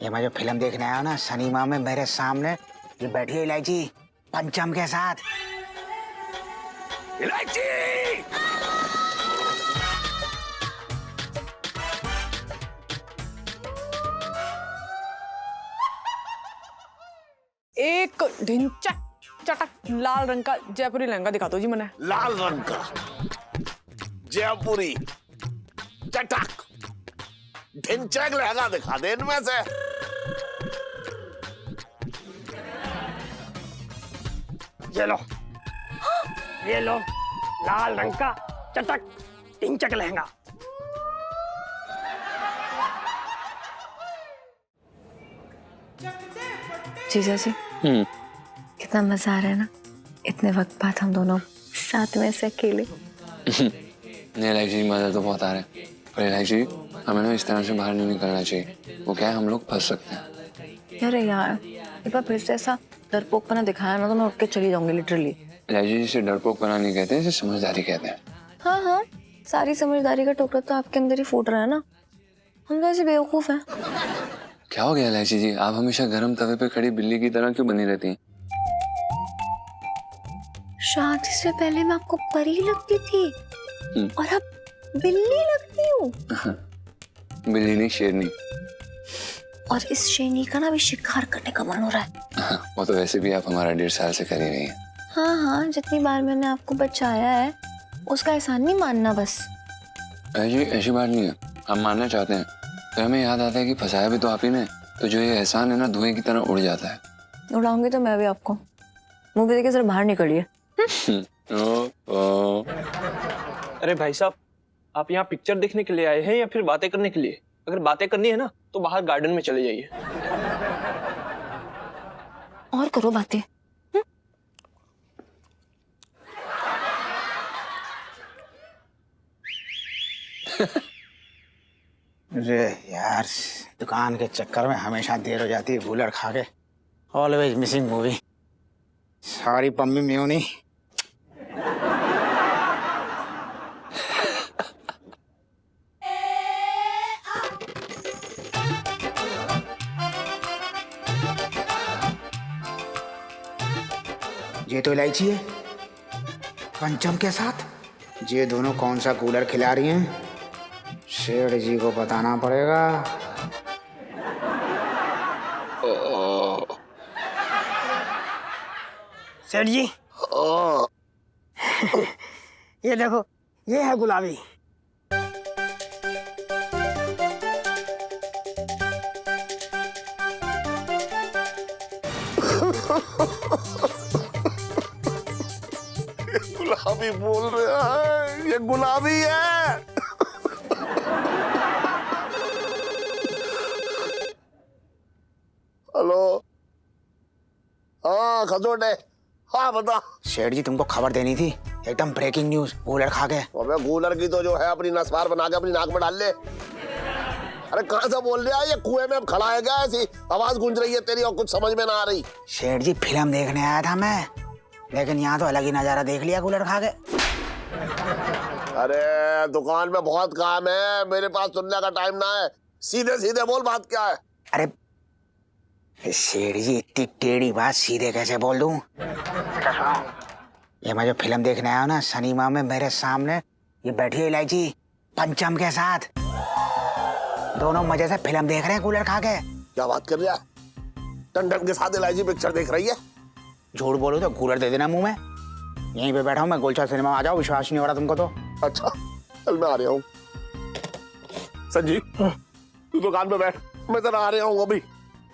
ये मैं जो फिल्म देखने आया हूँ ना, सिनेमा में मेरे सामने ये बैठी है इलायची पंचम के साथ। इलायची! एक ढिंचक चटक लाल रंग का जयपुरी लहंगा दिखा दो जी मने। लाल रंग का जयपुरी चटक ढिंचैक लहंगा दिखा दे इनमें से। ये लो लाल रंग का चटक ढिंचैक लहंगा। जीजा जी कितना मजा आ रहा है ना, इतने वक्त बाद हम दोनों साथ में से अकेले। नहीं इलायची, मजा तो बहुत आ रहा है, पर इलायची हमें ना इस तरह से बाहर नहीं निकलना चाहिए। वो क्या है, हम लोग फंस सकते हैं। अरे यार एक बार फिर से ऐसा डरपोकपना दिखाया ना तो मैं उठ के चली जाऊंगी लिटरली। इलायची, जिसे डरपोकपना नहीं कहते, इसे समझदारी कहते हैं। हाँ हाँ, सारी समझदारी का टोकरा तो आपके अंदर ही फूट रहा है ना, हम तो ऐसे बेवकूफ हैं। क्या हो गया इलायची जी, आप हमेशा गर्म तवे पे खड़ी बिल्ली की तरह क्यों बनी रहती हैं? शादी से पहले मैं आपको परी लगती थी और अब बिल्ली लगती हूँ। बिल्ली नहीं, शेरनी। और इस शेरनी का ना भी शिकार करने का मन हो रहा है। वो तो वैसे भी आप हमारा 1.5 साल से करी हुई हैं। हाँ हाँ, जितनी बार मैंने आपको बचाया है उसका एहसान नहीं मानना बस। ऐसी बात नहीं है, हम मानना चाहते हैं तो हमें याद आता है कि फंसाया भी तो आप ही ने, तो जो ये एहसान है ना धुएं की तरह उड़ जाता है। उड़ाऊंगी तो मैं भी आपको, मुंह देके सिर्फ बाहर निकलिए। अरे भाई साहब, आप यहाँ पिक्चर देखने के लिए आए हैं या फिर बातें करने के लिए? अगर बातें करनी है ना तो बाहर गार्डन में चले जाइए। और करो बातें। अरे यार, दुकान के चक्कर में हमेशा देर हो जाती है कूलर खा के। Always missing movie. Sorry Pammi म्यूनी। ये तो इलायची है पंचम के साथ। ये दोनों कौन सा कूलर खिला रही हैं, शेठ जी को बताना पड़ेगा। सेठ जी ये देखो, ये है गुलाबी। गुलाबी बोल रहा है, ये गुलाबी है। हेलो, हाँ खजोटे, हाँ बता। शेठ जी तुमको खबर देनी थी, एकदम ब्रेकिंग न्यूज। कूलर खा के। अबे कूलर की तो जो है अपनी नसवार बना के अपनी नाक में डाल ले। अरे कहाँ से बोल रहा है, ये कुएं में खड़ा है क्या? ऐसी आवाज गूंज रही है तेरी और कुछ समझ में ना आ रही। शेठ जी फिल्म देखने आया था मैं, लेकिन यहाँ तो अलग ही नजारा देख लिया कूलर खा के। अरे दुकान में बहुत काम है, मेरे पास सुनने का टाइम ना है। सीधे सीधे बोल, बात क्या है? अरे शेठ जी इतनी टेढ़ी बात सीधे कैसे बोल दूं? ये मैं जो फिल्म देखने आया हूँ ना, सिनेमा में मेरे सामने ये बैठी है इलायची पंचम के साथ। दोनों मजे से फिल्म देख रहे हैं कूलर खा के। क्या बात कर रहा है? टंडन के साथ इलायची पिक्चर देख रही है? झूठ बोलो तो कूलर दे देना मुंह में। यहीं पे बैठा हूँ मैं, गोलचा सिनेमा, आ जाओ। विश्वास नहीं हो रहा तुमको तो? अच्छा चल मैं आ रहा हूँ। संजीव तू दुकान पे बैठ, मैं जरा आ रहा हूँ अभी।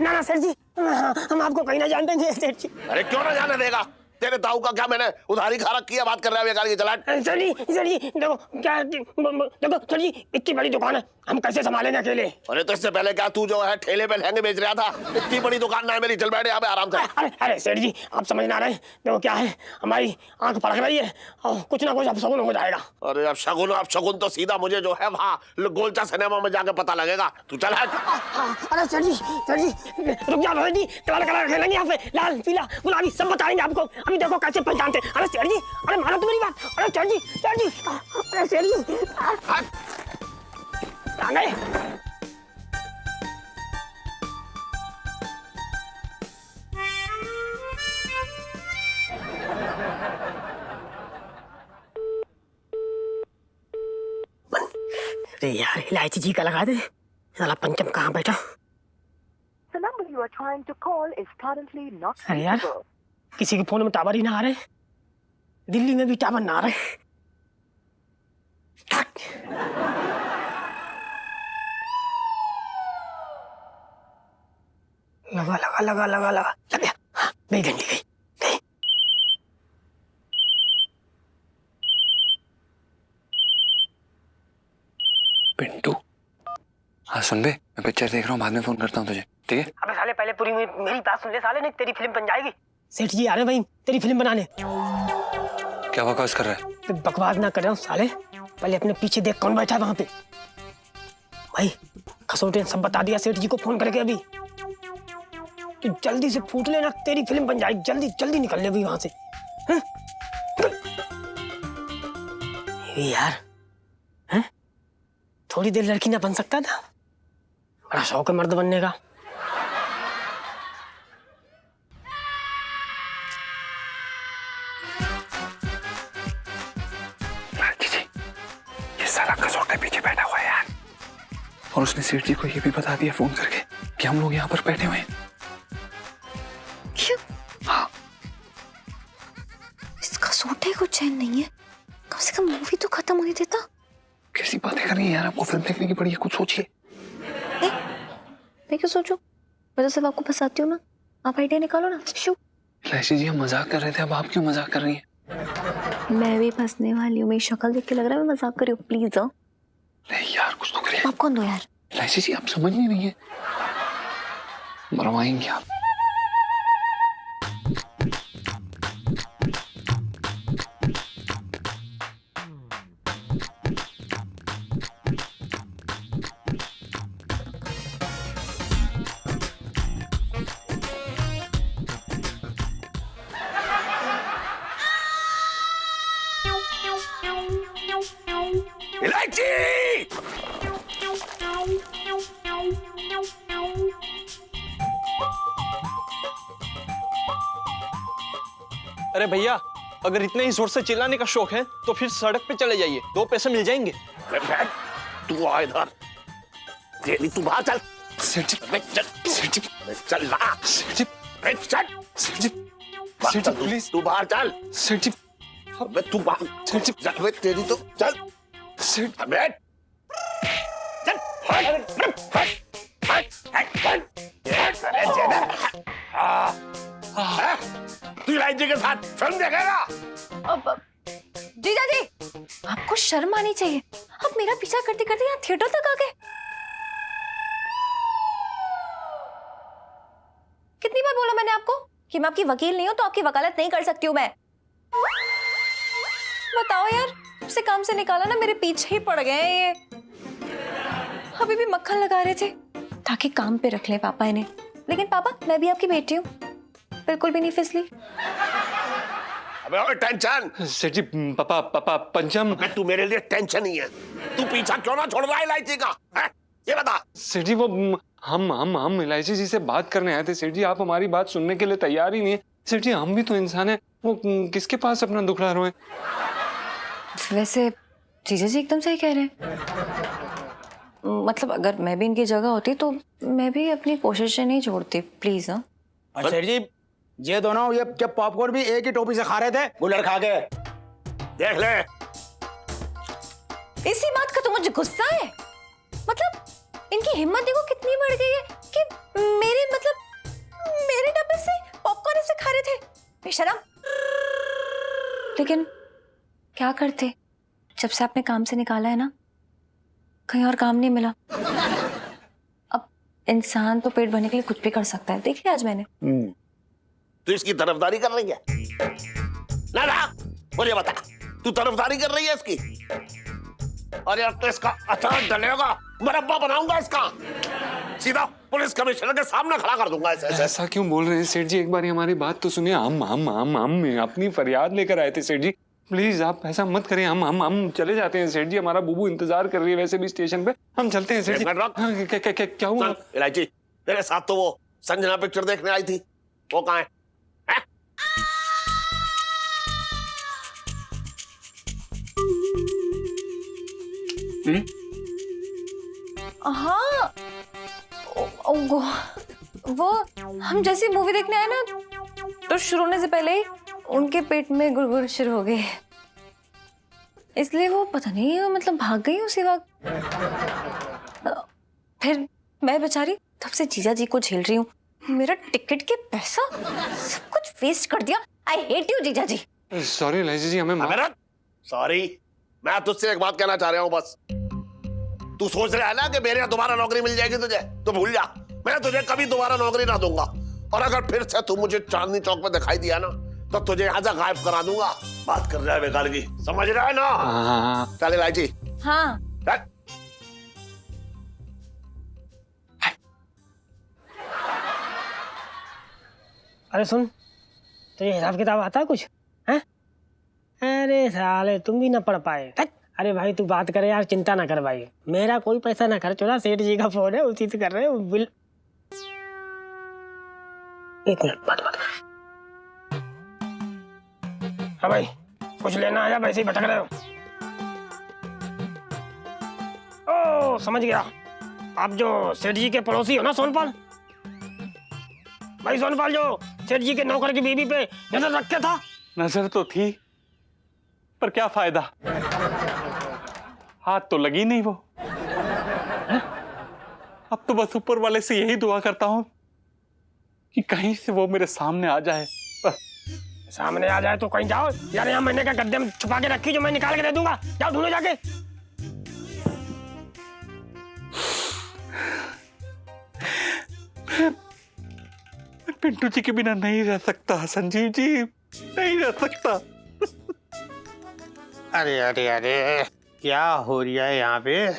ना ना सेठ जी, हम आपको कहीं ना जान देंगे सेठ जी। अरे क्यों ना जाने देगा? तेरे ताऊ का क्या मैंने उधारी खा रखी है? बात कर रहा है बेकार की। चला सर जी देखो क्या, देखो सर जी इतनी बड़ी दुकान है, हम कैसे संभालेंगे अकेले? अरे तो इससे पहले क्या तू जो है ठेले पे लहंगे बेच रहा था? इतनी बड़ी दुकान ना है मेरी, चल बैठे यहाँ पे आराम से। अरे सेठ जी आप समझ ना रहे, देखो क्या है, हमारी आंख फड़क रही है और कुछ ना कुछ अब शगुन हो जाएगा। अरे अब शगुन तो सीधा मुझे जो है वहाँ गोलचा सिनेमा में जाके पता लगेगा। तू चल हट। अरे सर जी रुक जाओ सेठ जी, कलर खेलेंगे यहाँ पे, लाल पीला गुलाबी सब बताएंगे आपको। अभी देखो कैसे पहचानते। अरे सेठ जी, अरे मानो तो मेरी बात। अरे सेठ जी अरे सेठ जी आ गए। अरे यार इलायची जी का लगा दे। साला पंचम कहाँ बैठा? The number you are trying to call is currently not अरे यार reachable. किसी के फोन में टावर ही ना आ रहे, दिल्ली में भी टावर ना आ रहे। लगा लगा लगा लगा लगा लग गया। हाँ, गई घंटी गई गई। पिंटू, हाँ सुन बे, मैं पिक्चर देख रहा हूँ, बाद में फोन करता हूँ तुझे, ठीक है? अबे साले पहले पूरी मेरी बात सुन ले साले, नहीं तेरी फिल्म बन जाएगी। सेठ जी आ रहे भाई तेरी फिल्म बनाने। क्या बकवास कर रहा है? तो बकवास ना कर रहा हूँ साले, पहले अपने पीछे देख कौन बैठा है वहां पे। भाई खसोटे ने सब बता दिया सेठ जी को फोन करके अभी। तो जल्दी से फूट लेना, तेरी फिल्म बन जाएगी। जल्दी जल्दी निकल ले अभी वहां से। हैं? ये यार हैं? थोड़ी देर लड़की ना बन सकता था? बड़ा शौक है मर्द बनने का। ये साला खसोटे पीछे बैठा हुआ है यार, और उसने सेठ जी को ये भी बता दिया फोन करके कि हम लोग यहाँ पर बैठे हुए हैं। क्यों? हाँ। इस खसोटे को चैन नहीं है, कम से कम मूवी तो खत्म होने देता। कैसी बातें कर रही है यार, आपको फिल्म देखने की पड़ी है, कुछ सोचिए। मैं क्यों सोचूं? मैं तो सिर्फ आपको फंसाती हूँ ना, आप आइडिया निकालो ना। शू। इलायची जी हम मजाक कर रहे थे, अब आप क्यों मजाक कर रही हैं? मैं भी फंसने वाली हूँ, मेरी शक्ल देख के लग रहा है मैं मजाक कर रही हूँ। प्लीज नहीं यार कुछ तो करिए। आप कौन दो यार? इलायची जी आप समझ नहीं रही है, मरवाएंगे आप। इलायची! अरे भैया, अगर इतने ही जोर से चिल्लाने का शौक है तो फिर सड़क पे चले जाइए, 2 पैसे मिल जाएंगे। तू आ इधर, तेरी तू बाहर चल। सेठ जी, चल सेठ जी, चल ना, सेठ जी, चल सेठ जी, सेठ जी प्लीज, तू बाहर चल। सेठ जी, अबे तू बाहर सेठ जी, अबे तेरी तो चल। सेठ, अबे चल तू इलायची के साथ फिल्म देखेगा? जीजा जी, आपको शर्म आनी चाहिए। आप मेरा पीछा करते करते यहाँ थिएटर तक आ गए। कितनी बार बोला मैंने आपको कि मैं आपकी वकील नहीं हूं, तो आपकी वकालत नहीं कर सकती हूँ मैं। बताओ यार, से काम से निकाला ना, मेरे पीछे ही पड़ गए हैं ये। अभी भी मक्खन लगा रहे थे ताकि काम पे रख ले पापा इन्हें, लेकिन पापा मैं भी आपकी बेटी हूँ, बिल्कुल भी नहीं फिसली। अबे ओए टेंशन। सेठ जी, पापा पापा पंचम। तू मेरे लिए टेंशन ही है, तू पीछा क्यों ना छोड़ रहा है इलायची का? ये बता। सेठ जी वो हम इलायची जी से बात करने आए थे सेठ जी, आप हमारी बात सुनने के लिए तैयार ही नहीं है। सेठ जी हम भी तो इंसान हैं, वो किसके पास अपना दुखड़ा रोए। वैसे जीजा जी एकदम सही कह रहे हैं। मतलब अगर मैं भी इनकी जगह होती तो मैं भी अपनी कोशिशें नहीं छोड़ती। प्लीज। हाँ और सेठ जी ये दोनों ये जब पॉपकॉर्न भी एक ही टोपी से खा रहे थे, गुलर खा के देख ले। इसी बात का तो मुझे गुस्सा है। मतलब इनकी हिम्मत देखो कितनी बढ़ गई है कि मेरे डब्बे से पॉपकॉर्न ऐसे खा रहे थे, बेशरम। लेकिन क्या करते, जब से आपने काम से निकाला है ना, कहीं और काम नहीं मिला। अब इंसान तो पेट भरने के लिए कुछ भी कर सकता है। देखिए आज मैंने। तू इसकी तरफदारी कर रही है ना? ना मुझे बता, तू तरफदारी कर रही है इसकी? और यार तो इसका अचार डलेगा, मुरब्बा बनाऊंगा इसका, सीधा पुलिस कमिश्नर के सामने खड़ा कर दूंगा ऐसे। ऐसा क्यों बोल रहे हैं सेठ जी, एक बार हमारी बात तो सुनिए। हम अपनी फरियाद लेकर आए थे सेठ जी, प्लीज आप ऐसा मत करें। हम चले जाते हैं सेठ जी, हमारा बुबू इंतजार कर रही है वैसे भी स्टेशन पे, हम चलते हैं सेठ जी। हाँ, क्या हुआ? इलायची तेरे साथ तो वो संजना पिक्चर देखने आई थी, वो कहाँ है? हाँ वो हम जैसी मूवी देखने आए ना तो शुरू होने से पहले ही उनके पेट में गुड़गुड़ शुरू हो गए, इसलिए वो पता नहीं मतलब भाग गई उसी वक्त। फिर मैं बेचारी तब से जीजा जी को झेल रही हूँ। मेरा टिकट के पैसा सब कुछ वेस्ट कर दिया। आई हेट यू जीजा जी। सॉरी एलआईसी जी, हमें सॉरी, मैं तुझसे एक बात कहना चाह रहा हूँ बस। तू सोच रहा है ना कि मेरे यहाँ दोबारा नौकरी मिल जाएगी तुझे, तो भूल जा, मैं तुझे कभी दोबारा नौकरी ना दूंगा। और अगर फिर से तू मुझे चांदनी चौक में दिखाई दिया ना तो तुझे यहाँ से गायब करा दूंगा। बात कर रहा है बेकार की, समझ रहा है ना? हाँ। चले लाइची। हाँ चल। अरे सुन, तो ये हिसाब किताब आता है कुछ? हैं? अरे साले तुम भी ना पढ़ पाए। अरे भाई तू बात करे यार, चिंता ना कर भाई, मेरा कोई पैसा ना खर्च हो रहा, सेठ जी का फोन है, उसी से कर रहे हो बिल। एक मिनट बात। हाँ भाई, कुछ लेना आया, वैसे ही भटक रहे हो? ओ समझ गया, आप जो सेठ जी के पड़ोसी हो ना सोनपाल, भाई सोनपाल जो सेठ जी के नौकर की बीवी पे नजर रखे था। नजर तो थी, पर क्या फायदा, हाथ तो लगी नहीं वो। अब तो बस ऊपर वाले से यही दुआ करता हूं कि कहीं से वो मेरे सामने आ जाए। सामने आ जाए तो कहीं जाओ यार, यहाँ मैंने क्या गद्दे में छुपा के रखी जो मैं निकाल के दे दूंगा, जाओ ढूंढो जाके। पिंटू जी के बिना नहीं रह सकता संजीव जी, नहीं रह सकता। अरे अरे अरे क्या हो रहा है यहाँ पे?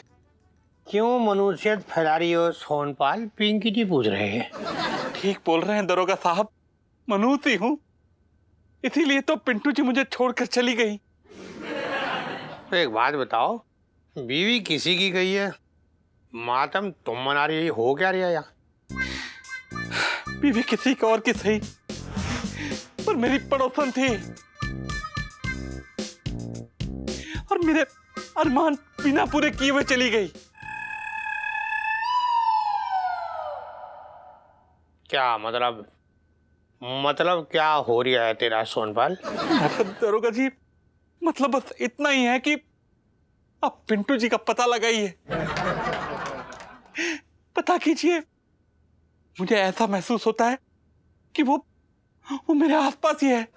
क्यों मनुष्यत फैला रही हो सोनपाल? पिंकी जी पूछ रहे हैं। ठीक बोल रहे हैं दरोगा साहब, मनुष्य ही हूँ, इसीलिए तो पिंटू जी मुझे छोड़कर चली गई। तो एक बात बताओ, बीवी किसी की गई है, मातम तुम मना रही हो क्या रही है यहाँ? बीवी किसी का और की सही, पर मेरी पड़ोसन थी और मेरे अरमान बिना पूरे किए हुए चली गई। क्या मतलब क्या हो रहा है तेरा सोनपाल? मतलब दरोगा जी, मतलब बस इतना ही है कि आप पिंटू जी का पता लगाइए, पता कीजिए। मुझे ऐसा महसूस होता है कि वो मेरे आसपास ही है,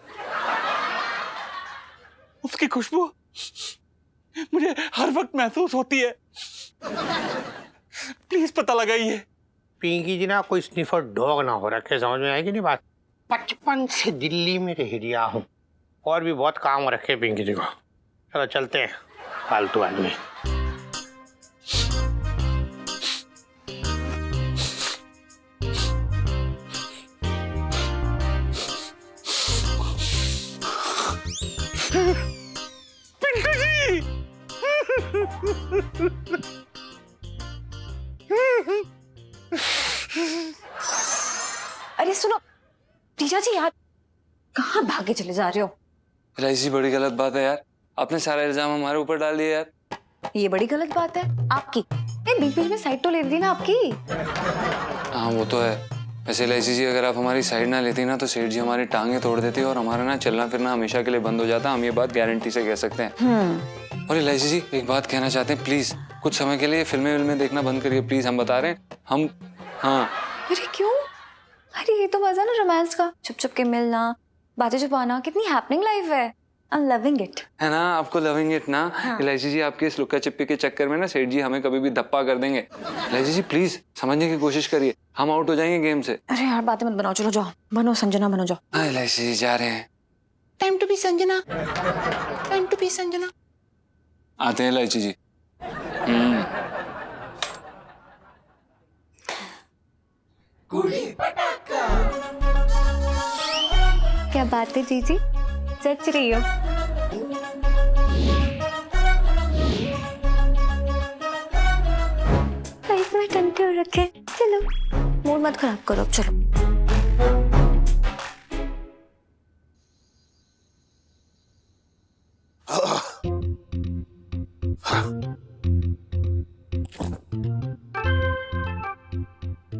उसकी खुशबू मुझे हर वक्त महसूस होती है। प्लीज पता लगाइए। पिंकी जी ना कोई स्निफर डॉग ना हो रखे, समझ में आएगी नहीं बात? 55 से दिल्ली में रह रिया हूँ, और भी बहुत काम रखे पिंकी जी को। चलो चलते हैं, फालतू आदमी। पिंटू जी अरे सुनो जीजा जी, यार कहाँ भागे चले जा रहे हो? ऐसी बड़ी गलत बात है यार, आपने सारा इल्जाम हमारे ऊपर डाल दिया यार। ये बड़ी गलत बात है आपकी। बीच बीच में साइड तो ले दी ना आपकी। हाँ वो तो है, वैसे एलआईसी जी अगर आप हमारी साइड ना लेती ना तो सेठ जी हमारी टांगे तोड़ देती और हमारा ना चलना फिरना हमेशा के लिए बंद हो जाता। हम ये बात गारंटी से कह सकते हैं। और एलआईसी जी एक बात कहना चाहते हैं, प्लीज कुछ समय के लिए फिल्में देखना बंद करिए प्लीज, हम बता रहे हैं हम। हाँ अरे क्यों? अरे ये तो मजा ना रोमांस का, छुप छुप के मिलना, बातें छुपाना, कितनी हैपनिंग लाइफ है। I'm loving it. है ना, आपको लविंग इट ना। एलआईसी जी आपके इस लुक्का चिप्पी के चक्कर में ना सेठ जी हमें कभी भी धप्पा कर देंगे। एलआईसी जी प्लीज समझने की कोशिश करिए, हम आउट हो जाएंगे गेम से। अरे यार बातें मत बनाओ, चलो जाओ, बनो संजना बनो, जाओ। हाँ एलआईसी जी जा रहे हैं। Time to be Sanjana, time to be Sanjana. आते हैं एलआईसी जी। क्या बात है जीजी, सच रही हो? इतना टंटे हो रखे, चलो मूड मत खराब करो, अब चलो।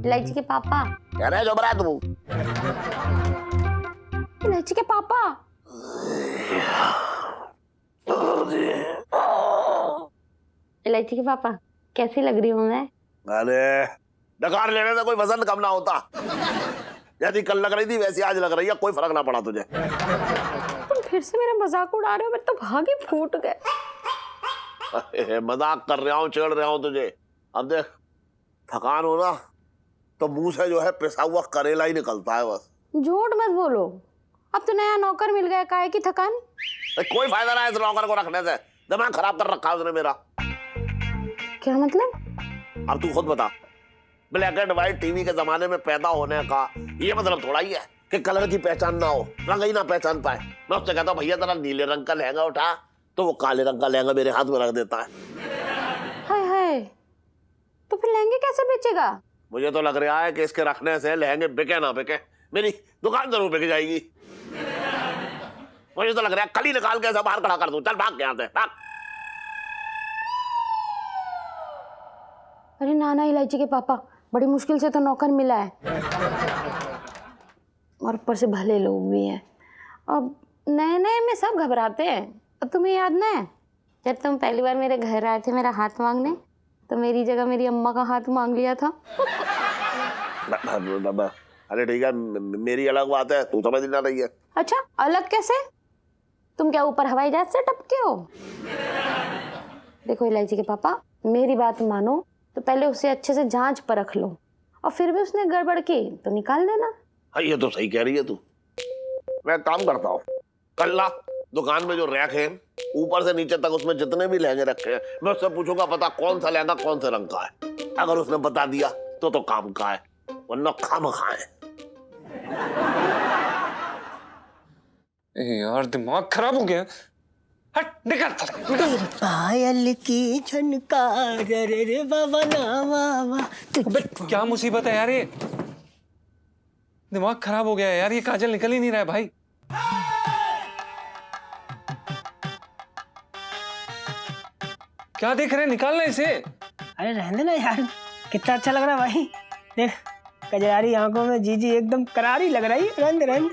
इलायची के पापा, कह रहे जो बरा तू। इलायची के पापा। इलायची के पापा, कैसी लग रही हूँ मैं? अरे डकार लेने से कोई वजन कम ना होता। यदि कल लग रही थी वैसी आज लग रही है, कोई फर्क ना पड़ा तुझे। तुम फिर से मेरा मजाक उड़ा रहे हो, मेरे तो भाग ही फूट गए। मजाक कर रहा हूँ, छेड़ रहा हूँ तुझे। अब देख थकान हो ना तो मुंह से जो है पिसा हुआ करेला ही निकलता है बस। झूठ मत बोलो, अब तो नया नौकर मिल गया, काहे की थकान? कोई फायदा ना है इस नौकर को रखने से, दिमाग खराब कर रखा है उसने मेरा। क्या मतलब? अब तू खुद बता, ब्लैक एंड व्हाइट टीवी के जमाने में पैदा होने का ये मतलब थोड़ा ही है कि कलर की पहचान ना हो, रंग ही ना पहचान पाए। मैं उससे कहता हूँ भैया जरा नीले रंग का लहंगा उठा, तो वो काले रंग का लहंगा मेरे हाथ में रख देता है। हाय हाय, तो फिर लहंगे कैसे बेचेगा? मुझे तो लग रहा है कि इसके रखने से लहंगे बिके ना बिके, मेरी दुकान जरूर बिक जाएगी। मुझे तो लग रहा है कल ही निकाल के ऐसा बाहर खड़ा कर दूं। चल भाग के यहाँ से, भाग। अरे नाना इलायची के पापा, बड़ी मुश्किल से तो नौकर मिला है, और ऊपर से भले लोग भी हैं। अब नए नए में सब घबराते हैं। अब तुम्हें याद ना है जब तुम पहली बार मेरे घर आए थे मेरा हाथ मांगने, तो मेरी जगह मेरी अम्मा का हाथ मांग लिया था। अरे ठीक है, मेरी अलग बात है, तू समझ ना रही है। अच्छा, अलग कैसे? तुम क्या ऊपर हवाई जहाज से टपके हो? देखो इलायची के पापा, मेरी बात मानो तो पहले उसे अच्छे से जांच परख लो, और फिर भी उसने गड़बड़ की तो निकाल देना। हाँ ये तो सही कह रही है तू। मैं काम करता हूँ, कल ना दुकान में जो रैक है ऊपर से नीचे तक उसमें जितने भी लहंगे रखे हैं मैं उससे पूछूंगा पता कौन सा लहंगा कौन से रंग का है। अगर उसने बता दिया तो काम का है, वरना खामखा है। यार दिमाग खराब हो गया। हट निकल। पायल की झनकार रे बाबा ना बाबा। क्या मुसीबत है यार, ये दिमाग खराब हो गया है यार, ये काजल निकल ही नहीं रहा है भाई। क्या देख रहे हैं, निकालना इसे। अरे रहने ना यार, कितना अच्छा लग रहा है भाई। देख कजरारी आंखों में जीजी एकदम करारी लग रही है। रहने रहने।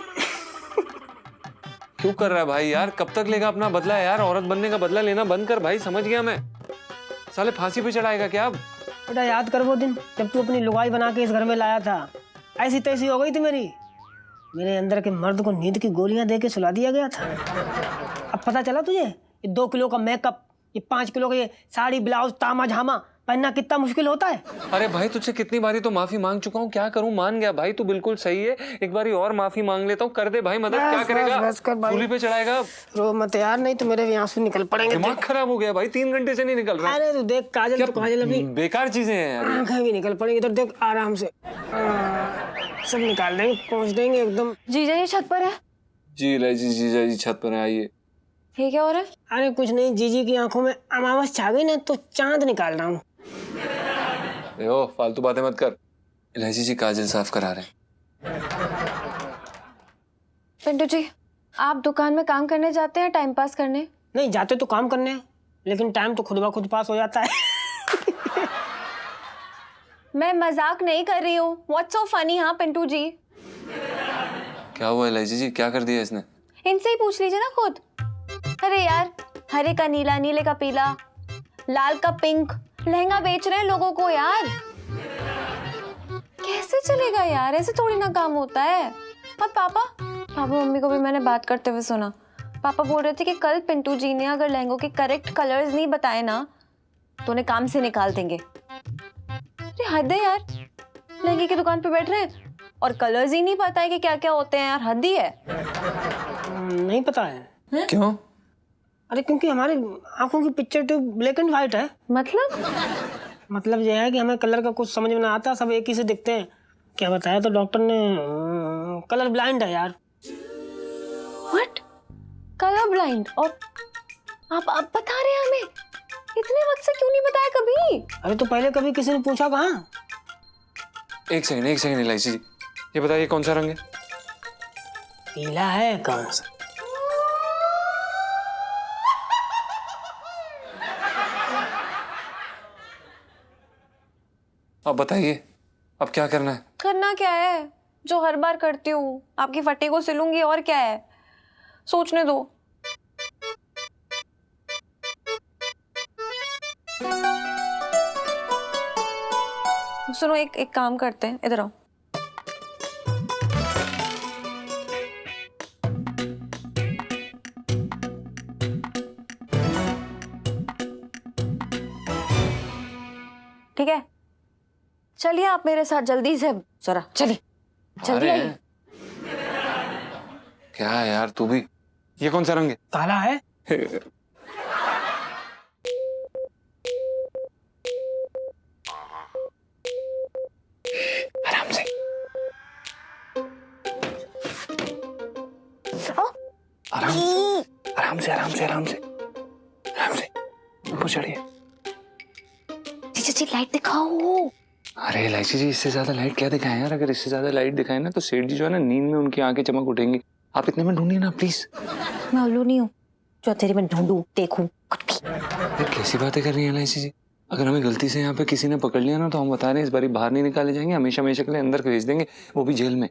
क्यों कर रहा है भाई यार, कब तक लेगा अपना बदला यार? औरत बनने का बदला लेना बंद कर भाई, समझ गया मैं। साले फांसी पे चढ़ाएगा क्या अब? बेटा याद कर वो दिन जब तू अपनी लुगाई बना के इस घर में लाया था, ऐसी तैसी हो गई थी मेरी। मेरे अंदर के मर्द को नींद की गोलियां दे के सुला दिया गया था। अब पता चला तुझे, ये 2 किलो का मेकअप, ये 5 किलो का ये साड़ी ब्लाउज तामा झामा पहनना कितना मुश्किल होता है। अरे भाई तुझसे कितनी बारी तो माफी मांग चुका हूँ, क्या करूँ? मान गया भाई, तू बिल्कुल सही है। एक बारी और माफी मांग लेता हूँ, कर दे भाई मदद। क्या करेगा? बस कर भाई, सूली पे चढ़ाएगा। रो मत यार, नहीं तो मेरे भी आंसू निकल पड़ेंगे। दिमाग खराब हो गया भाई, 3 घंटे से नहीं निकल रहा। अरे तू देख काजल, तो काजल अभी बेकार चीजें हैं यार। आंखें भी निकल पड़ेंगी। तो देख आराम से सब निकाल देंगे, पहुंच देंगे एकदम। जीजा ये छत पर है। जी इलायची जीजा जी छत पर आइए। ये क्या हो रहा है? अरे कुछ नहीं, जीजी की आंखों में अमावस छा गई ना, तो चांद निकाल रहा हूँ। ओ फालतू बातें मत कर। इलायची जी काजल साफ करा रहे हैं। पिंटू जी, आप दुकान में काम करने जाते हैं टाइम पास करने? नहीं जाते तो काम करने, लेकिन टाइम तो खुद ब खुद पास हो जाता है। मैं मजाक नहीं कर रही हूँ। What's so funny? हाँ पिंटू जी, क्या हुआ इलायची जी, क्या कर दिया इसने? इनसे ही पूछ लीजिए ना खुद। अरे यार, हरे का नीला, नीले का पीला, लाल का पिंक लहंगा बेच रहे हैं लोगों को यार। कैसे चलेगा यार, ऐसे थोड़ी ना काम होता है। और पापा मम्मी को भी मैंने बात करते हुए सुना। पापा बोल रहे थे कि कल पिंटू जी ने अगर लहंगों के करेक्ट कलर्स नहीं बताए ना तो उन्हें काम से निकाल देंगे। अरे हद है यार, लहंगे की दुकान पे बैठ रहे हैं और कलर्स ही नहीं पता है कि क्या क्या होते हैं यार, हद ही है। नहीं पता है। क्यों? अरे क्योंकि हमारी आंखों की picture tube black and white है। मतलब ये है कि हमें कलर का कुछ समझ में ना आता, सब एक ही से दिखते हैं। क्या बताया तो डॉक्टर ने, कलर ब्लाइंड है यार। व्हाट? Colour blind? और आप बता रहे हैं हमें? इतने वक्त से क्यों नहीं बताया कभी? अरे तो पहले कभी किसी ने पूछा कहाँ? एक सेकंड इलायची जी, ये बताइए कौन सा रंग है? पीला है। कौन सा? आप बताइए। अब क्या करना है? करना क्या है, जो हर बार करती हूँ, आपकी फटे को सिलूंगी, और क्या है। सोचने दो। सुनो, एक काम करते हैं, इधर आओ। ठीक है, चलिए आप मेरे साथ जल्दी से, जरा चलिए, जल्दी अरे, आइए। क्या है यार तू भी? ये कौन सा रंग है? काला है। आराम से। आराम से आराम से आराम से आराम से ऊपर चढ़िए। जी लाइट दिखाओ। अरे इलायची जी, इससे ज्यादा लाइट क्या दिखाएं यार? अगर इससे ज्यादा लाइट दिखाए ना तो सेठ जी जो है ना, नींद में उनकी आंखें चमक उठेंगी। आप इतने में ढूंढिए ना प्लीज। मैं उल्लू नहीं हूँ जो तेरे में ढूंढूं देखूं कुछ भी। यार कैसी बातें कर रही है इलायची जी? अगर हमें गलती से यहाँ पे किसी ने पकड़ लिया ना तो हम बता रहे हैं इस बारी बाहर नहीं निकाले जाएंगे, हमेशा हमेशा के लिए अंदर भेज देंगे, वो भी जेल में।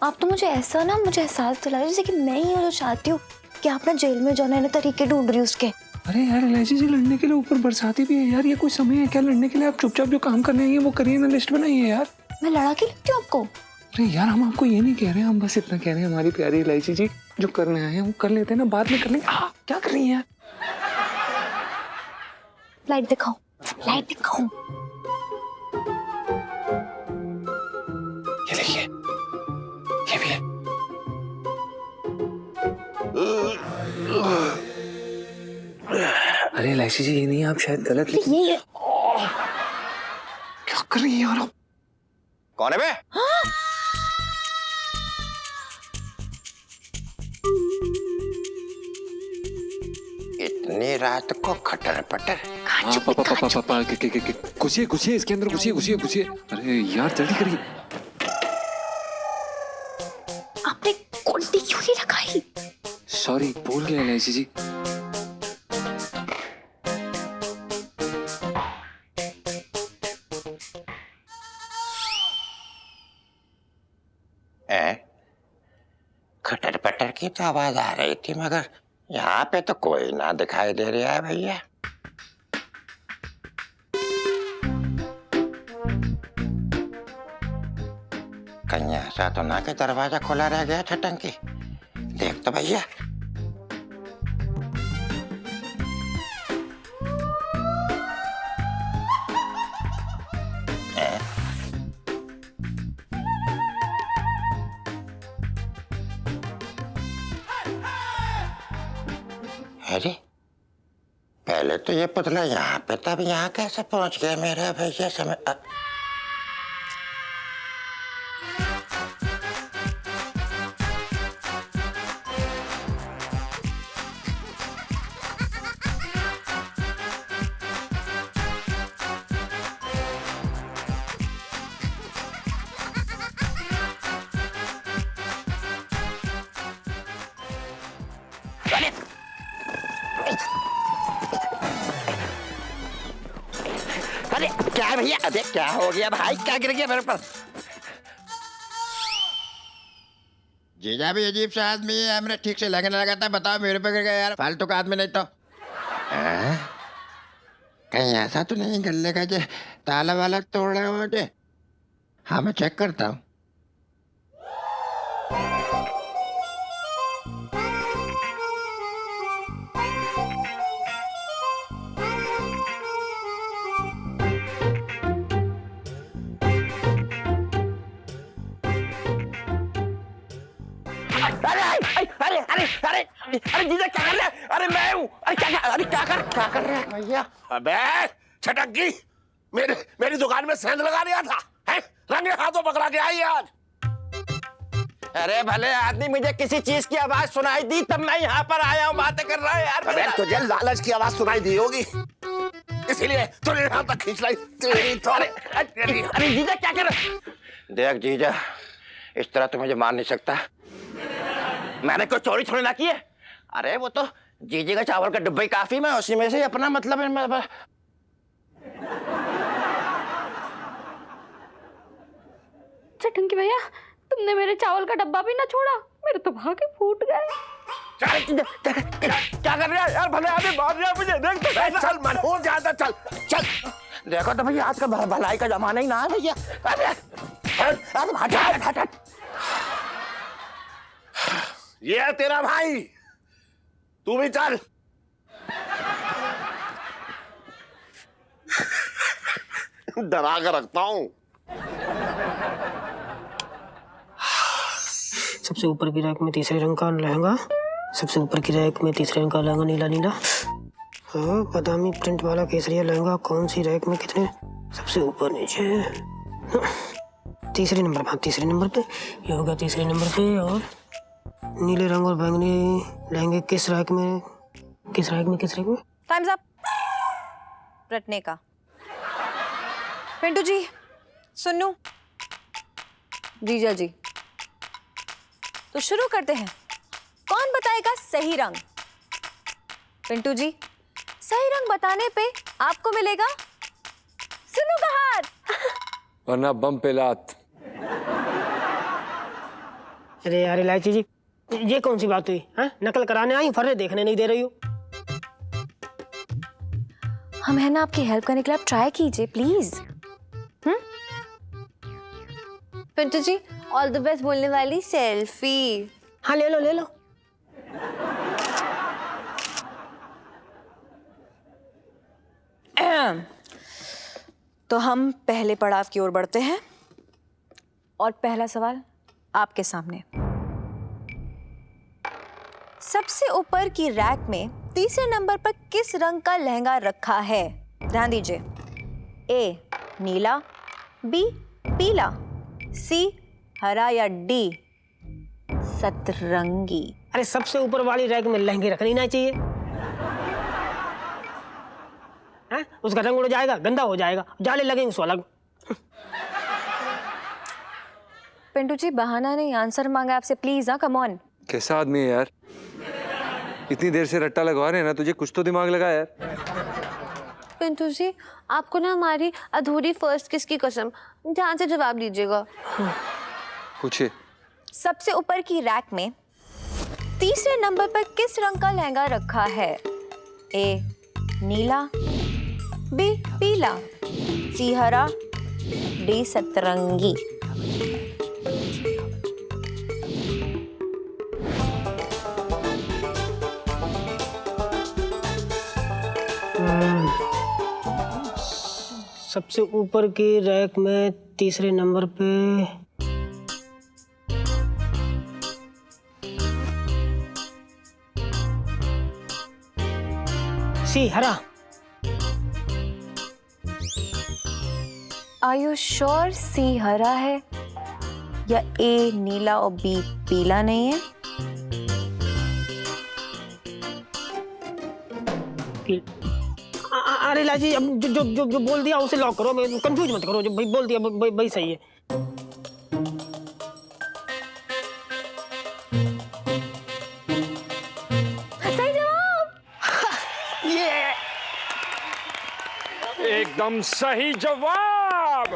आप तो मुझे ऐसा ना, मुझे एहसास दिला रहे जैसे कि मैं ही हूँ जो चाहती हूँ कि आप ना जेल में जाना है, तरीके ढूंढ रही हूँ उसके। अरे यार इलायची जी, लड़ने के लिए ऊपर बरसाती भी है यार, ये कोई समय है क्या लड़ने के लिए? आप चुपचाप जो काम करने हैं वो करिए ना, लिस्ट बनाइए यार। मैं लड़ा के लगती हूँ आपको? अरे यार हम आपको ये नहीं कह रहे हैं, हम बस इतना कह रहे हैं हमारी प्यारी इलायची जी, जो करने आए हैं वो कर लेते हैं ना, बाद में कर लेंगे। क्या कर रही है यार? लाइट दिखाओ, लाइट दिखाओ। ये देखिए, ये भी है। अरे इलायची जी, ये नहीं, आप शायद गलत लिख। ये क्या कर रही है यार आप? कौन है बे? इतनी रात को खटर पटर। पापा घुसिए घुसिए इसके अंदर, घुसिए घुसिए घुसिए। अरे यार जल्दी करिए। आपने कुंडी क्यों नहीं लगाई? सॉरी, भूल गया इलायची जी। खटर पटर की तो आवाज आ रही थी, मगर यहाँ पे तो कोई ना दिखाई दे रहा है भैया। कहीं ऐसा तो ना कि दरवाजा खुला रह गया छटंकी? देख तो भैया। अरे पहले तो ये पुतला यहाँ पे था, अब यहाँ कैसे पहुंच गया मेरा भैया? समय अरे क्या है भैया? अरे क्या हो गया भाई? क्या गिर गया मेरे पर? जीजा भी अजीब सा आदमी है, हमने ठीक से लगने लगा था। बताओ मेरे पे गिर गया यार, फालतू का आदमी नहीं तो। कहीं ऐसा तो नहीं गले का जो ताला वाला तोड़ रहा हो मुझे? हाँ मैं चेक करता हूँ। अरे अरे अरे अरे जीजा क्या कर रहे हैं? अरे मैं हूँ। अरे क्या कर रहे हैं भैया? अबे छटंकी, मेरी दुकान में सेंध लगा दिया था, हैं? रंगे हाथों पकड़ा के आई आज। अरे भले आदमी, मुझे किसी चीज की आवाज सुनाई दी तब मैं यहाँ पर आया हूँ, बातें कर रहा है यार। अबे तुझे लालच की आवाज सुनाई दी होगी, इसीलिए तुझे यहाँ तक खींच लाई तेरी तो। अरे जीजा क्या कर रहे? देख जीजा, इस तरह तो मुझे मार नहीं सकता। मैंने कोई चोरी थोड़ी ना की है। अरे वो तो जीजी का चावल का डिब्बा ही काफी, मैं उसी में से अपना मतलब है। नौटंकी भैया, तुमने मेरे चावल का डब्बा भी ना छोड़ा, मेरे तो भागे फूट गए। क्या कर रहा है यार? भले आदमी मार रहा है मुझे, देख तो। चल मनहूस ज्यादा, चल चल। देखो तो भैया आज का भलाई का जमाना ही ना है भैया। हट। ये है तेरा भाई, तू भी चल। डरा कर रखता हूं। सबसे ऊपर की रैक में तीसरे रंग का लहंगा, सबसे ऊपर की रैक में तीसरे रंग का लहंगा नीला नीला। हाँ, बादामी प्रिंट वाला केसरिया लहंगा कौन सी रैक में कितने? सबसे ऊपर नीचे। तीसरे नंबर पर, तीसरे नंबर पे ये होगा, तीसरे नंबर पे। और नीले रंग और बैंगनी लहंगे किस रैक में, किस रैक में, किस रैक में? Times up. रटने का। पिंटू जी, सुन्नू, जीजा जी, तो शुरू करते हैं। कौन बताएगा सही रंग? पिंटू जी, सही रंग बताने पे आपको मिलेगा सुन्नू का हाथ। वरना बम पे लात। अरे यार इलायची जी, ये कौन सी बात हुई? हाँ, नकल कराने आई, फर्रे देखने नहीं दे रही हो। हम है ना आपकी हेल्प करने के लिए, आप ट्राई कीजिए please. Pintu ji, all the best बोलने वाली सेल्फी। हाँ ले लो ले लो। तो हम पहले पड़ाव की ओर बढ़ते हैं और पहला सवाल आपके सामने। सबसे ऊपर की रैक में तीसरे नंबर पर किस रंग का लहंगा रखा है? ध्यान दीजिए। ए नीला, बी पीला, सी हरा या डी सतरंगी? अरे सबसे ऊपर वाली रैक में लहंगे रखनी ना चाहिए। हाँ? उसका रंग उड़ जाएगा, गंदा हो जाएगा, जाले लगेंगे सो अलग। पिंटू जी, बहाना नहीं, आंसर मांगा आपसे प्लीज। हाँ, कम ऑन। कैसा आदमी है यार, इतनी देर से रट्टा लगवा रहे हैं ना, तुझे कुछ तो दिमाग लगा यार। पिंटू जी, आपको ना हमारी अधूरी फर्स्ट किस की कसम, ध्यान से जवाब दीजिएगा। पूछिए। सबसे ऊपर की रैक में तीसरे नंबर पर किस रंग का लहंगा रखा है? ए नीला, बी पीला, सी हरा, डी सतरंगी? सबसे ऊपर की रैक में तीसरे नंबर पे सी हरा। आर यू श्योर सी हरा है या ए नीला और बी पीला नहीं है? अरे लाजी, अब जो बोल दिया उसे लॉक करो, मैं कंफ्यूज मत करो। जो भाई बोल दिया भाई सही है। सही जवाब। ये एकदम सही जवाब।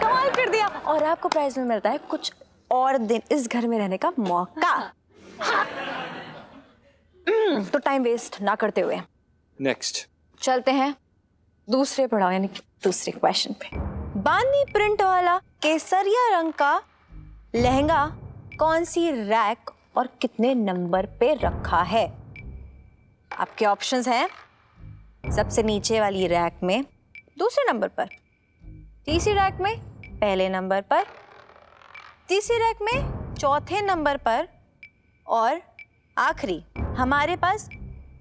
कमाल कर दिया। और आपको प्राइज में मिलता है कुछ और दिन इस घर में रहने का मौका। तो टाइम वेस्ट ना करते हुए नेक्स्ट चलते हैं दूसरे पड़ाव यानी दूसरे क्वेश्चन पे। बांदी प्रिंट वाला केसरिया रंग का लहंगा कौन सी रैक और कितने नंबर पे रखा है? आपके ऑप्शंस हैं सबसे नीचे वाली रैक में दूसरे नंबर पर, तीसरी रैक में पहले नंबर पर, तीसरी रैक में चौथे नंबर पर, और आखिरी हमारे पास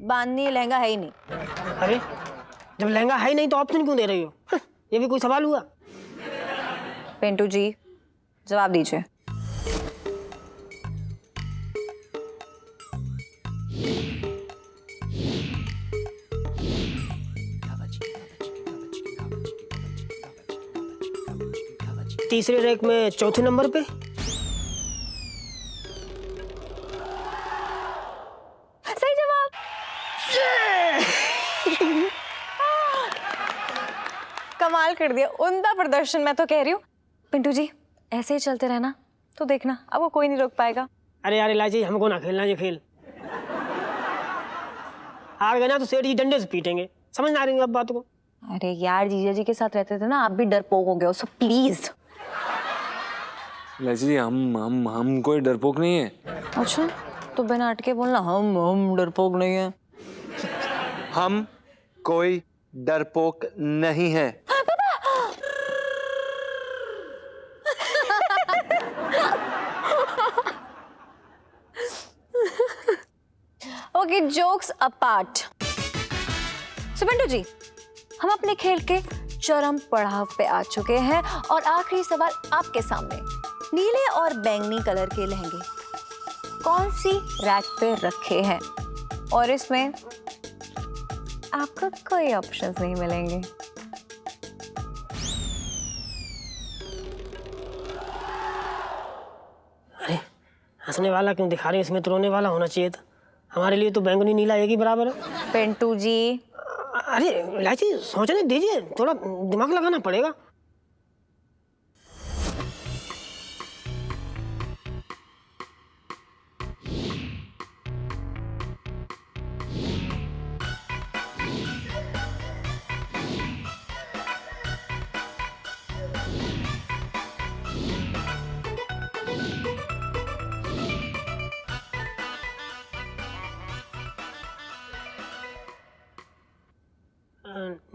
बांधनी लहंगा है ही नहीं। अरे जब लहंगा है ही नहीं तो ऑप्शन क्यों दे रही हो? ये भी कोई सवाल हुआ? पिंटू जी जवाब दीजिए। तीसरे रैक में चौथे नंबर पे। सही जवाब। कमाल कर दिया, उम्दा प्रदर्शन मैं तो कह रही हूँ। पिंटू जी ऐसे ही चलते रहना तो देखना आपको कोई नहीं रोक पाएगा। अरे यार इलायची, हमको ना खेलना ये खेल। हार गए ना तो सेठ जी डंडे से पीटेंगे, समझ ना आ रही आप बात को। अरे यार जीजा जी के साथ रहते थे ना, आप भी डरपोक हो गए हो, सो प्लीज। इलायची जी हम कोई डरपोक नहीं है। अच्छा तो बिना अटके बोलना हम डरपोक नहीं है। हम कोई डरपोक नहीं है। Okay jokes apart. Subantu ji, हम अपने खेल के चरम पड़ाव पे आ चुके हैं और आखिरी सवाल आपके सामने। नीले और बैंगनी कलर के लहंगे कौन सी रैक पे रखे हैं? और इसमें आपको कोई ऑप्शंस नहीं मिलेंगे। अरे हंसने वाला क्यों दिखा रही है, इसमें तो रोने वाला होना चाहिए था। हमारे लिए तो बैंगनी नीला एक ही बराबर है। पिंटू जी अरे इलायची सोचने दीजिए, थोड़ा दिमाग लगाना पड़ेगा।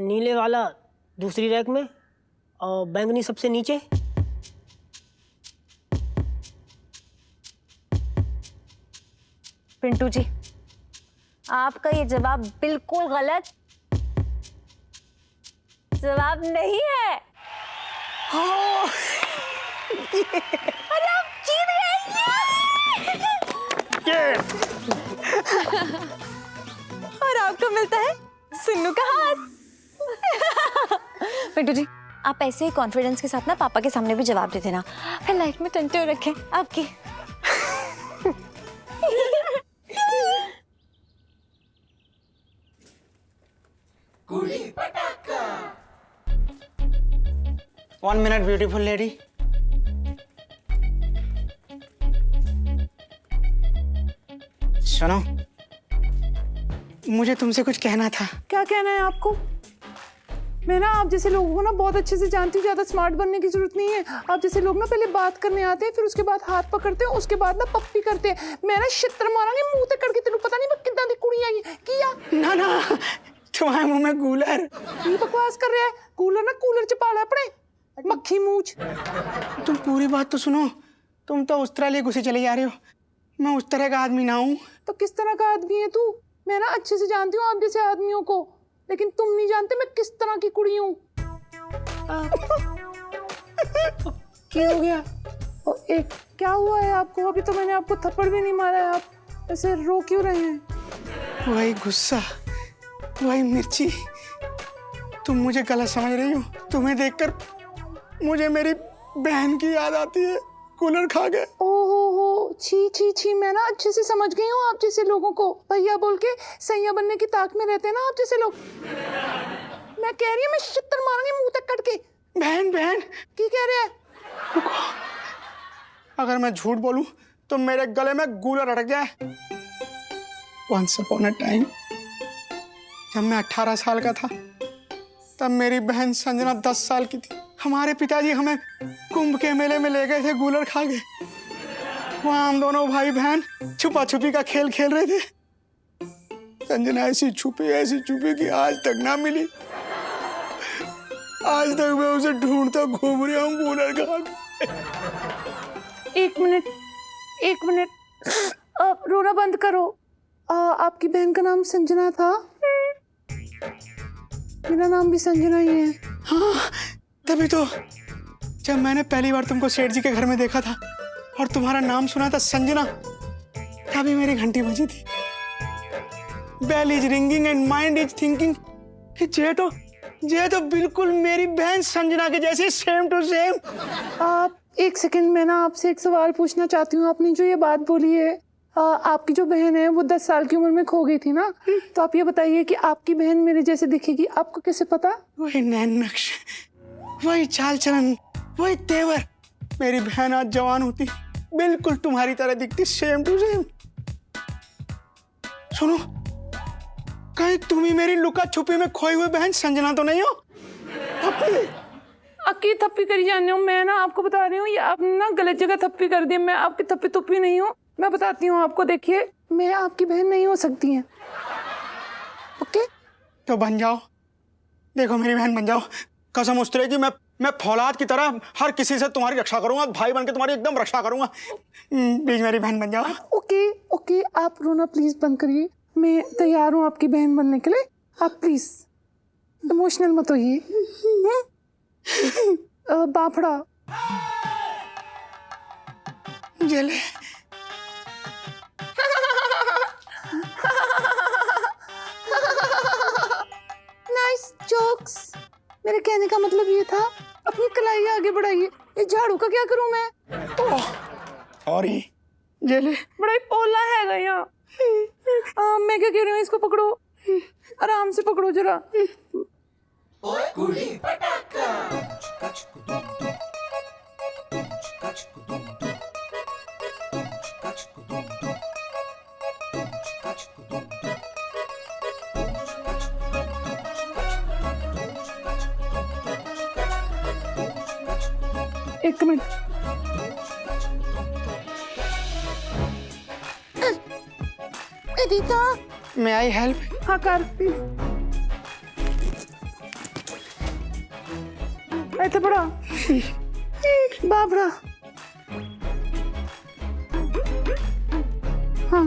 नीले वाला दूसरी रैक में और बैंगनी सबसे नीचे। पिंटू जी, आपका ये जवाब बिल्कुल गलत जवाब नहीं है। अरे आप जीत गए। और आपको मिलता है सिन्नू का हाथ। पिंटू जी, आप ऐसे ही कॉन्फिडेंस के साथ ना पापा के सामने भी जवाब दे देना, फिर लाइफ में टंटे रखें आपकी। One minute, beautiful lady. सुनो, मुझे तुमसे कुछ कहना था। क्या कहना है आपको? मैं ना आप जैसे लोगों को ना बहुत अच्छे से जानती हूँ, ज्यादा स्मार्ट बनने की जरूरत नहीं है। आप जैसे लोग ना पहले बात करने आते हैं, फिर उसके बाद हाथ पकड़ते हैं, उसके बाद ना पप्पी करते हैं। मैं ना छित्र मारांगी मुंह ते करके, तेनू पता नहीं मैं कितना दी कुड़ी आई किया। ना ना, तुम्हारे मुंह में कूलर। की बकवास कर रहा है? कूलर ना कूलर च पाला अपने मक्खी मूछ। तुम पूरी बात तो सुनो। तुम तो उस तरह लिए घुसे चले जा रहे हो। मैं उस तरह का आदमी ना हूँ। तो किस तरह का आदमी है तू? मैं ना अच्छे से जानती हूँ आप जैसे आदमियों को, लेकिन तुम नहीं जानते मैं किस तरह की कुड़ी हूँ। क्या हो गया? क्या हुआ है आपको? अभी तो मैंने आपको थप्पड़ भी नहीं मारा है, आप ऐसे रो क्यों रहे हैं? वही गुस्सा, वही मिर्ची। तुम मुझे गलत समझ रही हो। तुम्हें देखकर मुझे मेरी बहन की याद आती है। कूलर खा गए। ओहो, छी छी छी। मैं ना अच्छे से समझ गई हूँ आप जैसे लोगों को। भैया बोल के सैया बनने की ताक में रहते हैं ना आप जैसे लोग। मैं कह रही हूँ मैं छितर मारूंगी मुंह तक कट के। बहन की कह रहे हैं? अगर मैं झूठ बोलूं तो मेरे गले में गूलर अटक जाए। Once upon a time, जब मैं 18 साल का था, तब मेरी बहन संजना 10 साल की थी। हमारे पिताजी हमें कुंभ के मेले में ले गए थे, गूलर खा गए। वहां हम दोनों भाई बहन छुपा छुपी का खेल खेल रहे थे। संजना ऐसी छुपी कि आज तक ना मिली। आज तक मैं उसे ढूंढता घूम रहा हूँ, गूलर खा गए। एक मिनट, अब रोना बंद करो। आपकी बहन का नाम संजना था? मेरा नाम भी संजना ही है। हाँ, तभी तो जब मैंने पहली बार तुमको सेठ जी के घर में देखा था और तुम्हारा नाम सुना था संजना, तभी मेरी घंटी बजी थी। Bell is ringing and mind is thinking कि ये तो बिल्कुल मेरी बहन संजना के जैसी सेम टू सेम। आप एक सेकंड, मैं ना आपसे एक सवाल पूछना चाहती हूँ। आपने जो ये बात बोली है, आपकी जो बहन है वो 10 साल की उम्र में खो गई थी ना, तो आप ये बताइए कि आपकी बहन मेरे जैसे दिखेगी, आपको कैसे पता? वही नैन नक्श, वही चाल चलन, वही तेवर, मेरी बहन आज जवान होती बिल्कुल तुम्हारी तरह दिखती, सेम टू सेम। सुनो, कहीं तुम ही मेरी लुका छुपी में खोई हुई बहन संजना तो नहीं हो? अक्की थप्पी करी जाने हो। मैं ना आपको बता रही हूँ, ये आपने ना गलत जगह थप्पी कर दी। मैं आपकी थप्पी तुप्पी नहीं हूँ। मैं बताती हूँ आपको, देखिए मैं आपकी बहन नहीं हो सकती हैं। ओके तो बन जाओ, देखो मेरी बहन बन जाओ। कसम उस्तरे की मैं फौलाद की तरह हर किसी से तुम्हारी रक्षा करूंगा, भाई बन के तुम्हारी एकदम रक्षा करूंगा। प्लीज मेरी बहन बन जाओ। ओके ओके, आप रोना प्लीज बंद करिए। मैं तैयार हूँ आपकी बहन बनने के लिए। आप प्लीज इमोशनल मत होइए। बाफड़ा जेले नाइस जोक्स। मेरे कहने का मतलब ये था, अपनी कलाई आगे बढ़ाइए। ये झाड़ू का क्या करूं मैं? सॉरी जेले। बड़ा ही पोला है यहाँ। मैं क्या कह रही हूँ, इसको पकड़ो, आराम से पकड़ो जरा। एक मिनट, रीता, मैं आई हेल्प? हाँ कर। ऐसे पड़ा बाबरा। हाँ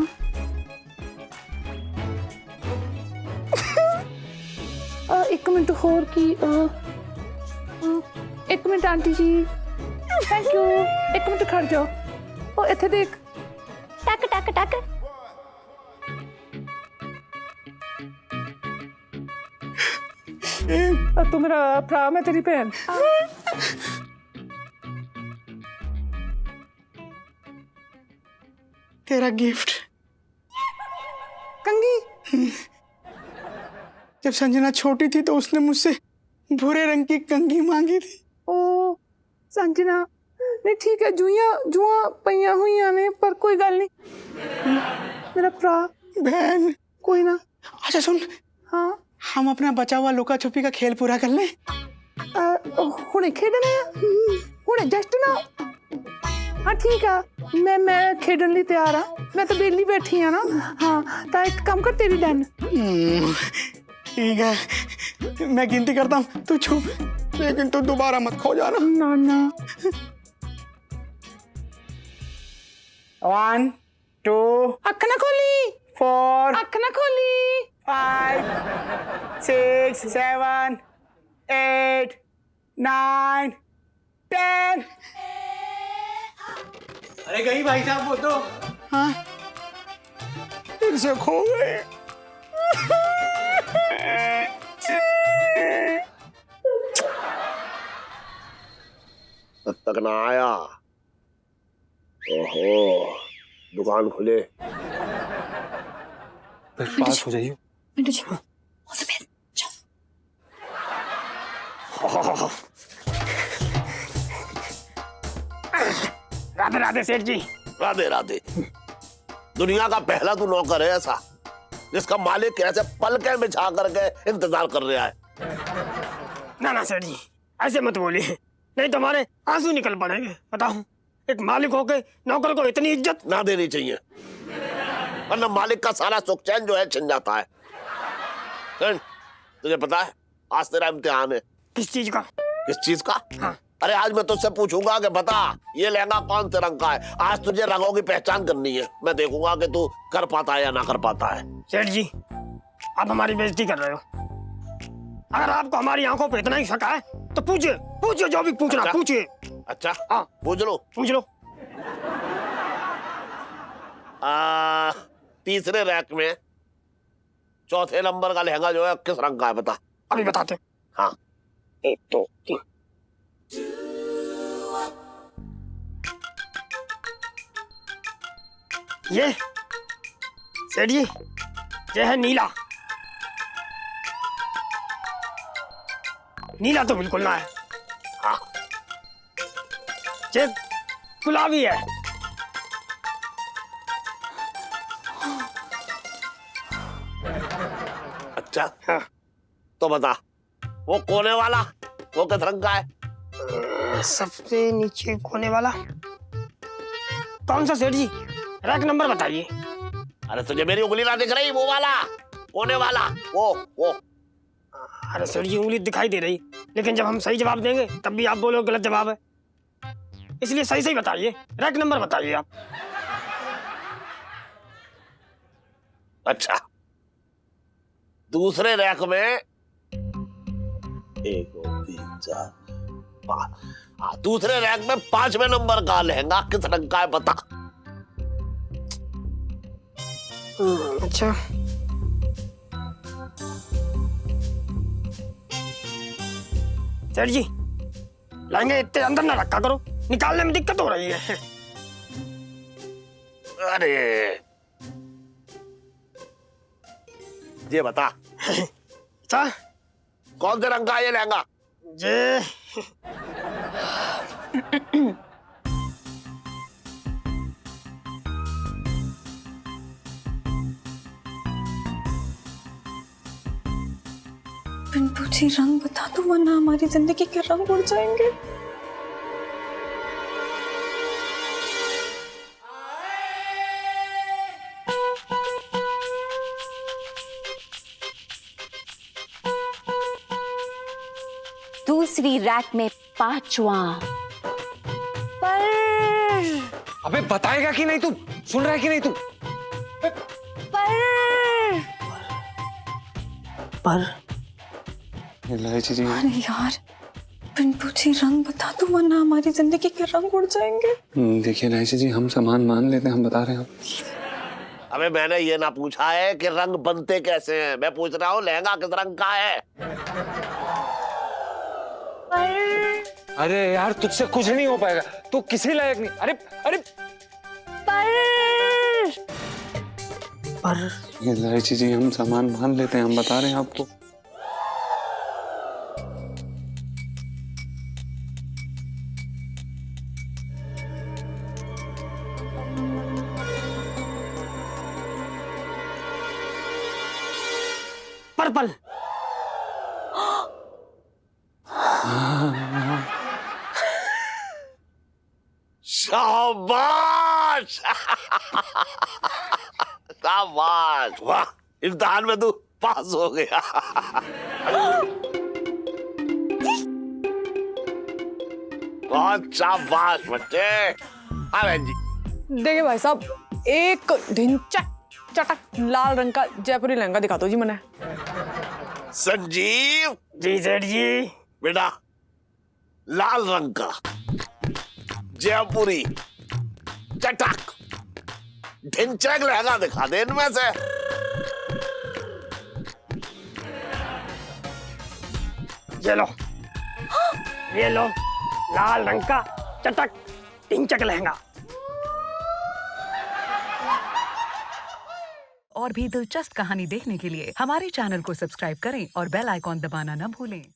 एक मिनट होर की। एक minute aunty ji, thank you. एक मिनट खड़ जाओ। ओ इथे देख, टक टक टक। तू मेरा भरा, मैं तेरी बहन। तेरा गिफ्ट कंगी। जब संजना छोटी थी तो उसने मुझसे भूरे रंग की कंघी मांगी थी। ओ संजना, नहीं ठीक है, जुआ पईया हुई ने, पर कोई गल नहीं। मेरा भरा बहन कोई ना। अच्छा सुन, हाँ हम अपना बचा हुआ लुका छुपी का खेल पूरा कर लें। हुणे खेडने हुणे जस्ट ना। हाँ ठीक है, मैं खेडन लिए तैयार हाँ। मैं तो बेली बैठी हाँ ना। हाँ तो एक काम कर, तेरी डन। ठीक है, मैं गिनती करता हूँ, तू छुप, लेकिन तू दोबारा मत खो जाना। ना ना। 1 2 अख ना खोली, 4 अख ना खोली। 5 6 7 8 9 10। अरे गई भाई साहब, वो तो हाँ फिर से खो गए। तब तक ना आया। ओहो, दुकान खुले। पास हो जाइए। राधे राधे सेठ जी। राधे राधे। दुनिया का पहला तू नौकर है ऐसा जिसका मालिक ऐसे पलके बिछा करके इंतजार कर रहा है। ना ना सेठ जी, ऐसे मत बोलिए, नहीं तो हमारे आंसू निकल पड़ेंगे। बताओ, एक मालिक होके नौकर को इतनी इज्जत ना देनी चाहिए, वरना मालिक का सारा सुख चैन जो है छिन जाता है। तुझे पता है आज तेरा इम्तिहान है। किस चीज का? किस चीज का? हाँ। अरे आज मैं तुझसे पूछूंगा कि बता ये लहंगा कौन से रंग का है। आज तुझे रंगों की पहचान करनी है। मैं देखूंगा कि तू कर पाता है या ना कर पाता है। सेठ जी, आप हमारी बेइज्जती कर रहे हो। अगर आपको हमारी आंखों पे इतना ही शक है तो पूछिए, पूछिए जो भी पूछना। अच्छा? पूछिए। अच्छा हाँ पूछ लो। पूछ लो। तीसरे रैक में चौथे नंबर का लहंगा जो है किस रंग का है बता। अभी बताते। हाँ 1 2 3। ये सेठ जी, ये है नीला। नीला तो बिल्कुल ना है। हाँ चेक गुलाबी है। अच्छा हाँ। तो बता वो कोने वाला वो किस रंग का है? सबसे नीचे कोने वाला कौन सा सेठ जी? रैक नंबर बताइए। अरे तुझे मेरी उंगली ना दिख रही? वो वाला कोने वाला वो। अरे सेठ जी उंगली दिखाई दे रही, लेकिन जब हम सही जवाब देंगे तब भी आप बोलो गलत जवाब है, इसलिए सही सही बताइए। रैक नंबर बताइए आप। अच्छा दूसरे रैक में 1 2 3 4 5। हाँ दूसरे रैक में 5वें नंबर का लहंगा किस रंग का है बता। अच्छा सेठ जी लहंगे इतने अंदर ना रखा करो, निकालने में दिक्कत हो रही है। अरे ये बता अच्छा कौन से रंग का है ये लहंगा? ये बिन पूछे रंग बता दो वरना हमारी जिंदगी के रंग उड़ जाएंगे। दूसरी रैक में 5वां। पर अबे बताएगा कि नहीं तू? सुन रहा है कि नहीं तू? पर इलायची जी अरे यार बिन पूछे रंग बता दो वरना हमारी जिंदगी के रंग उड़ जाएंगे। देखिए इलायची जी हम सामान मान लेते हैं, हम बता रहे हैं आप। अबे मैंने ये ना पूछा है कि रंग बनते कैसे हैं, मैं पूछ रहा हूँ लहंगा किस रंग का है। अरे यार तुझसे कुछ नहीं हो पाएगा, तू किसी लायक नहीं। अरे अरे पर इलायची जी हम सामान मान लेते हैं, हम बता रहे हैं आपको। पर्पल। शाबाश शाबाश वाह, इम्तिहान में तू पास हो गया। बहुत शाबाश बच्चे। हाँ बहन जी। देखिए भाई साहब एक ढिंचक चटक लाल रंग का जयपुरी लहंगा दिखा दो जी मैंने। संजीव जी सेठ जी। बेटा लाल रंग का जयपुरी चटक ढिंचैक लहंगा दिखा दे इनमें से। ये लो लाल रंग का चटक ढिंचक लहंगा। और भी दिलचस्प कहानी देखने के लिए हमारे चैनल को सब्सक्राइब करें और बेल आइकॉन दबाना न भूलें।